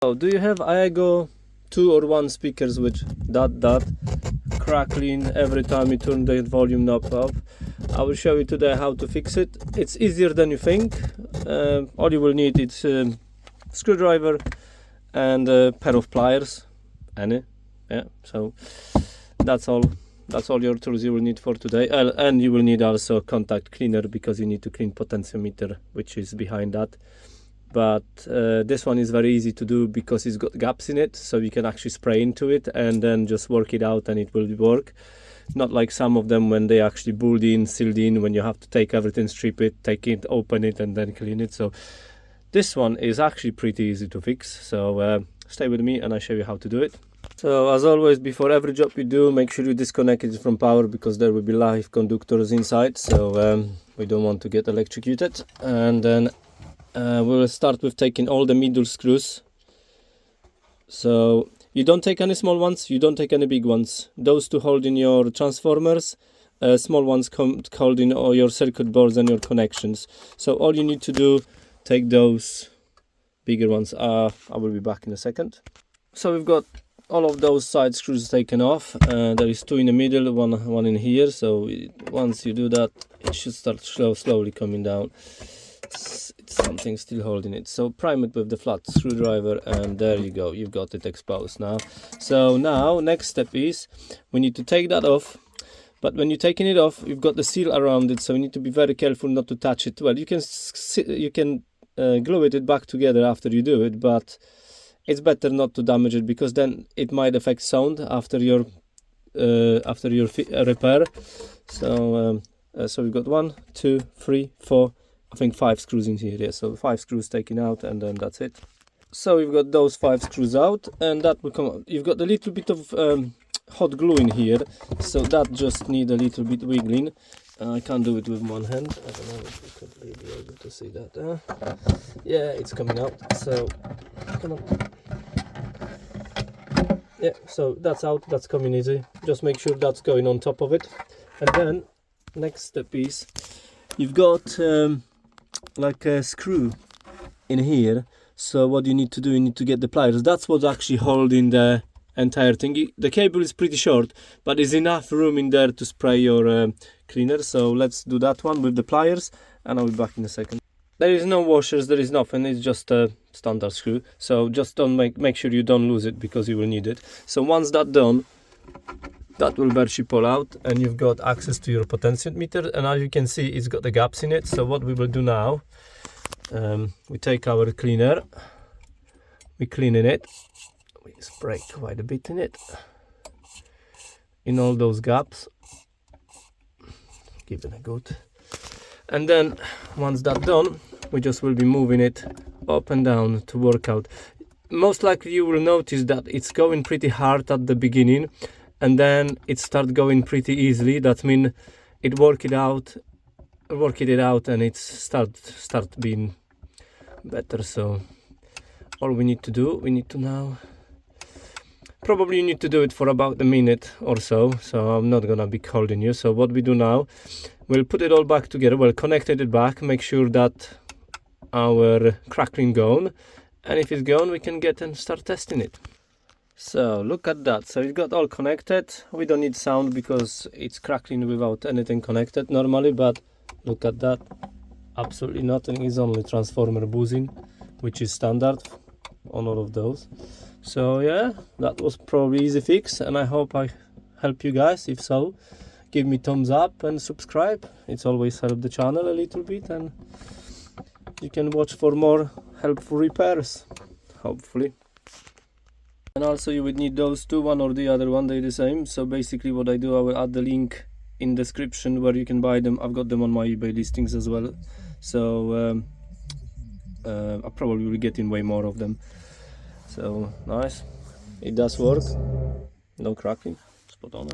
So do you have Aego 2 or 1 speakers with that crackling every time you turn the volume knob up? I will show you today how to fix it. It's easier than you think. All you will need is a screwdriver and a pair of pliers. So that's all your tools you will need for today. And you will need also a contact cleaner, because you need to clean potentiometer, which is behind that. But this one is very easy to do because it's got gaps in it, so you can actually spray into it and then just work it out and it will work. Not like some of them when they actually bulled in, sealed in, when you have to take everything, strip it, take it, open it and then clean it. So this one is actually pretty easy to fix. So stay with me and I'll show you how to do it. So as always, before every job you do, make sure you disconnect it from power, because there will be live conductors inside, so we don't want to get electrocuted. And then we'll start with taking all the middle screws. So you don't take any small ones, you don't take any big ones. Those two hold in your transformers, small ones hold in all your circuit boards and your connections. So all you need to do, take those bigger ones. I will be back in a second. So we've got all of those side screws taken off. There is 2 in the middle, one in here. So once you do that, it should start slowly coming down. It's something still holding it, so prime it with the flat screwdriver, and there you go, you've got it exposed now. So now next step is we need to take that off, but when you're taking it off, you've got the seal around it, so you need to be very careful not to touch it. Well, you can glue it back together after you do it, but it's better not to damage it, because then it might affect sound after your repair. So we've got 1, 2, 3, 4, I think 5 screws in here. Yeah, so 5 screws taken out, and then that's it. So we've got those 5 screws out, and that will come out. You've got a little bit of hot glue in here, so that just need a little bit wiggling. I can't do it with one hand. I don't know if you could be able to see that. Yeah, it's coming out. So come on. Yeah, so that's out. That's coming easy. Just make sure that's going on top of it. And then next step is you've got like a screw in here. So what you need to do, you need to get the pliers. That's what's actually holding the entire thing. The cable is pretty short, but there's enough room in there to spray your cleaner. So let's do that one with the pliers, and I'll be back in a second. There is no washers, there is nothing, it's just a standard screw. So just don't make sure you don't lose it, because you will need it. So once that's done, that will virtually pull out, and you've got access to your potentiometer. And as you can see, it's got the gaps in it. So what we will do now, we take our cleaner, we clean it, we spray quite a bit in it, in all those gaps, give it a good. And then once that's done, we just will be moving it up and down to work out. Most likely you will notice that it's going pretty hard at the beginning, and then it starts going pretty easily. That means it work it out, and it start being better. So all we need to do, we need to now, probably you need to do it for about a minute or so. So I'm not gonna be holding you. So what we do now, we'll put it all back together. We'll connect it back, make sure that our crackling gone, and if it's gone, we can get and start testing it. So look at that. So it got all connected. We don't need sound because it's crackling without anything connected normally, but look at that, absolutely nothing. Is only transformer buzzing, which is standard on all of those. So yeah, that was probably easy fix, and I hope I help you guys. If so, give me thumbs up and subscribe. It's always help the channel a little bit, and you can watch for more helpful repairs, hopefully. And also you would need those two, one or the other one, they're the same. So basically what I do, I will add the link in description where you can buy them. I've got them on my eBay listings as well. So I probably will get in way more of them. So nice, it does work, no cracking, spot on.